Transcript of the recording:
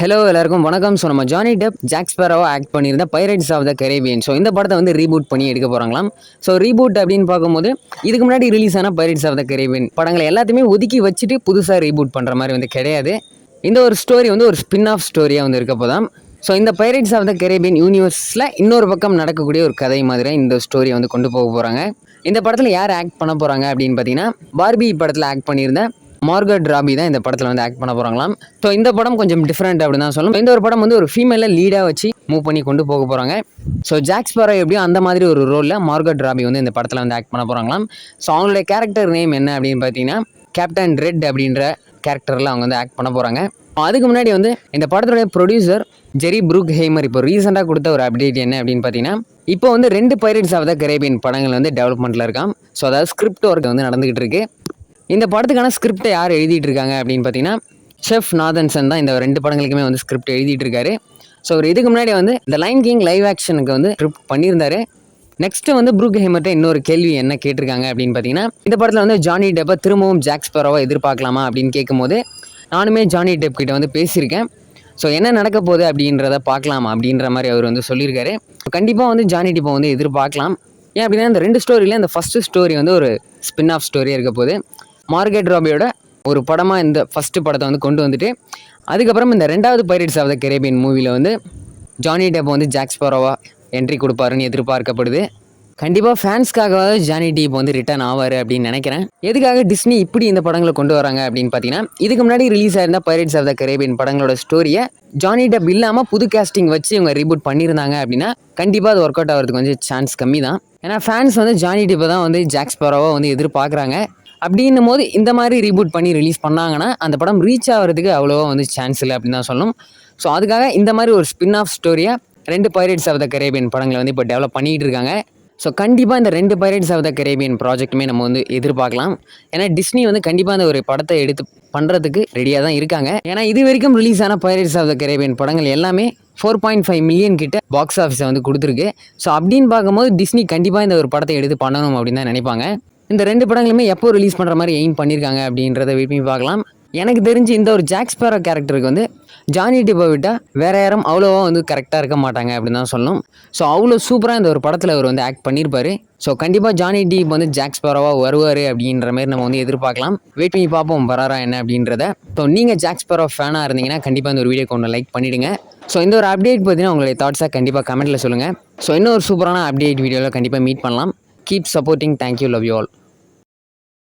Hello எல்லாருக்கும் வணக்கம். So நம்ம ஜானி டெப் ஜாக் ஸ்பேரோவா ஆக்ட் பண்ணியிருந்த Pirates of the Caribbean. So இந்த படத்தை வந்து ரீபூட் பண்ணி எடுக்க போகிறாங்களாம். ஸோ ரீபூட் அப்படின்னு பார்க்கும்போது இதுக்கு முன்னாடி ரிலீஸ் ஆன பைரட்ஸ் ஆஃப் த கரேபியன் படங்களை எல்லாத்தையுமே ஒதுக்கி வச்சுட்டு புதுசாக ரீபூட் பண்ணுற மாதிரி வந்து கிடையாது. இந்த ஒரு ஸ்டோரி வந்து ஒரு ஸ்பின் ஆஃப் ஸ்டோரியாக வந்து இருக்க போதாம். ஸோ இந்த பைரட்ஸ் ஆஃப் த கரேபியன் யூனிவர்ஸில் இன்னொரு பக்கம் நடக்கக்கூடிய ஒரு கதை மாதிரி இந்த ஸ்டோரியை வந்து கொண்டு போக போகிறாங்க. இந்த படத்தில் யார் ஆக்ட் பண்ண போகிறாங்க அப்படின்னு பார்த்தீங்கன்னா, பார்பி படத்தில் ஆக்ட் பண்ணியிருந்த மார்கட் ராபி தான் இந்த படத்தில் வந்து ஆக்ட் பண்ண போகிறாங்களாம். ஸோ இந்த படம் கொஞ்சம் டிஃப்ரெண்ட் அப்படின்னு தான் சொல்லணும். இந்த ஒரு படம் வந்து ஒரு ஃபீமேலை லீடாக வச்சு மூவ் பண்ணி கொண்டு போக போகிறாங்க. ஸோ ஜாக் ஸ்பேரோ எப்படியும் அந்த மாதிரி ஒரு ரோலில் மார்கட் ராபி வந்து இந்த படத்தில் வந்து ஆக்ட் பண்ண போகிறாங்களாம். ஸோ அவங்களுடைய கேரக்டர் நேம் என்ன அப்படின்னு பார்த்தீங்கன்னா, கேப்டன் ரெட் அப்படின்ற கேரக்டரில் அவங்க வந்து ஆக்ட் பண்ண போகிறாங்க. அதுக்கு முன்னாடி வந்து இந்த படத்துடைய ப்ரொடியூசர் ஜெரி ப்ரூக் ஹேமர் இப்போ ரீசெண்டாக கொடுத்த ஒரு அப்டேட் என்ன அப்படின்னு பார்த்தீங்கன்னா, இப்போ வந்து 2 பைரட்ஸ் ஆஃப் த கரேபியன் படங்கள் வந்து டெவலப்மெண்ட்டில் இருக்கான். ஸோ அதாவது ஸ்கிரிப்ட் ஒர்க் வந்து நடந்துகிட்டு இருக்கு. இந்த படத்துக்கான ஸ்கிரிப்டை யார் எழுதிட்டு இருக்காங்க அப்படின்னு பார்த்தீங்கன்னா, ஷெஃப் நாதன்சன் தான் இந்த 2 படங்களுக்குமே வந்து ஸ்கிரிப்ட் எழுதிட்டு இருக்காரு. ஸோ அவர் இதுக்கு முன்னாடி வந்து இந்த லைன் கிங் லைவ் ஆக்ஷனுக்கு வந்து ஸ்கிரிப்ட் பண்ணியிருந்தாரு. நெக்ஸ்ட் வந்து ப்ரூக் ஹேமர்ட்ட இன்னொரு கேள்வி என்ன கேட்டிருக்காங்க அப்படின்னு பார்த்தீங்கன்னா, இந்த படத்தில் வந்து ஜானி டெப்பை திரும்பவும் ஜாக் ஸ்பேரோவை எதிர்பார்க்கலாமா அப்படின்னு கேட்கும்போது, நானுமே ஜானி டெப் கிட்ட வந்து பேசியிருக்கேன். ஸோ என்ன நடக்க போகுது அப்படின்றத பார்க்கலாம் அப்படின்ற மாதிரி அவர் வந்து சொல்லியிருக்காரு. கண்டிப்பாக வந்து ஜானி டெப்பை வந்து எதிர்பார்க்கலாம். ஏன் அப்படின்னா, இந்த 2 ஸ்டோரியில் இந்த ஃபஸ்ட்டு ஸ்டோரி வந்து ஒரு ஸ்பின் ஆஃப் ஸ்டோரியாக இருக்க போகுது. மார்கட் ராபியோட ஒரு படமாக இந்த ஃபஸ்ட்டு படத்தை வந்து கொண்டு வந்துட்டு, அதுக்கப்புறம் இந்த 2வது பைரட்ஸ் ஆஃப் த கரேபியன் மூவியில் வந்து ஜானி டெப் வந்து ஜாக் ஸ்பேரோவா என்ட்ரி கொடுப்பாருன்னு எதிர்பார்க்கப்படுது. கண்டிப்பாக ஃபேன்ஸ்க்காகவாவது ஜானி டெப் வந்து ரிட்டர்ன் ஆவார் அப்படின்னு நினைக்கிறேன். எதுக்காக டிஸ்னி இப்படி இந்த படங்களை கொண்டு வராங்க அப்படின்னு பார்த்தீங்கன்னா, இதுக்கு முன்னாடி ரிலீஸ் ஆயிருந்த பைரட்ஸ் ஆஃப் த கரேபியன் படங்களோட ஸ்டோரியை ஜானி டெப் இல்லாமல் புது கேஸ்டிங் வச்சு இவங்க ரீபூட் பண்ணியிருந்தாங்க அப்படின்னா கண்டிப்பாக அது ஒர்க் அவுட் ஆகிறதுக்கு கொஞ்சம் சான்ஸ் கம்மி தான். ஏன்னா ஃபேன்ஸ் வந்து ஜானி டெப்பை தான் வந்து ஜாக் ஸ்பேரோவா வந்து எதிர்பார்க்குறாங்க. அப்படின்னும் போது இந்த மாதிரி ரீபூட் பண்ணி ரிலீஸ் பண்ணாங்கன்னா அந்த படம் ரீச் ஆகிறதுக்கு அவ்வளோவா வந்து சான்ஸ் இல்லை அப்படின்னு தான் சொல்லணும். ஸோ அதுக்காக இந்த மாதிரி ஒரு ஸ்பின் ஆஃப் ஸ்டோரியாக 2 பைரட்ஸ் ஆஃப் த கரேபியன் படங்களை வந்து இப்போ டெவலப் பண்ணிகிட்டு இருக்காங்க. ஸோ கண்டிப்பாக இந்த 2 பைரட்ஸ் ஆஃப் த கரேபியன் ப்ராஜெக்ட்டுமே நம்ம வந்து எதிர்பார்க்கலாம். ஏன்னா டிஸ்னி வந்து கண்டிப்பாக அந்த ஒரு படத்தை எடுத்து பண்ணுறதுக்கு ரெடியாக தான் இருக்காங்க. ஏன்னா இது வரைக்கும் ரிலீஸ் ஆன பைரட்ஸ் ஆஃப் த கரேபியன் படங்கள் எல்லாமே 4.5 மில்லியன் கிட்ட பாக்ஸ் ஆஃபீஸை வந்து கொடுத்துருக்கு. ஸோ அப்படின்னு பார்க்கும்போது டிஸ்னி கண்டிப்பாக இந்த ஒரு படத்தை எடுத்து பண்ணணும் அப்படின்னு தான் நினைப்பாங்க. இந்த 2 படங்களுமே எப்போ ரிலீஸ் பண்ணுற மாதிரி எய்ம் பண்ணியிருக்காங்க அப்படின்றத வெயிட் பண்ணி பார்க்கலாம். எனக்கு தெரிஞ்சு இந்த ஒரு ஜாக் ஸ்பேரோ கேரக்டருக்கு வந்து ஜானி டெப்பை விட்டால் வேறு யாரும் அவ்வளோவா வந்து கரெக்டாக இருக்க மாட்டாங்க அப்படின்னு தான் சொல்லணும். ஸோ அவ்வளோ சூப்பராக இந்த ஒரு படத்தில் அவர் வந்து ஆக்ட் பண்ணியிருப்பார். ஸோ கண்டிப்பாக ஜானி டெப் வந்து ஜாக் ஸ்பேரோவாக வருவார் அப்படின்ற மாதிரி நம்ம வந்து எதிர்பார்க்கலாம். வெயிட் பண்ணி பார்ப்போம் வராரா என்ன அப்படின்றத. ஸோ நீங்கள் ஜாக் ஸ்பேரோ ஃபேனாக இருந்தீங்கன்னா கண்டிப்பாக இந்த ஒரு வீடியோக்கு ஒன்று லைக் பண்ணிவிடுங்க. ஸோ இந்த ஒரு அப்டேட் பார்த்தீங்கன்னா உங்களுடைய தாட்ஸாக கண்டிப்பாக கமெண்ட்டில் சொல்லுங்கள். ஸோ இன்னும் ஒரு சூப்பரான அப்டேட் வீடியோவில் கண்டிப்பாக மீட் பண்ணலாம். Keep supporting. Thank you. Love you all.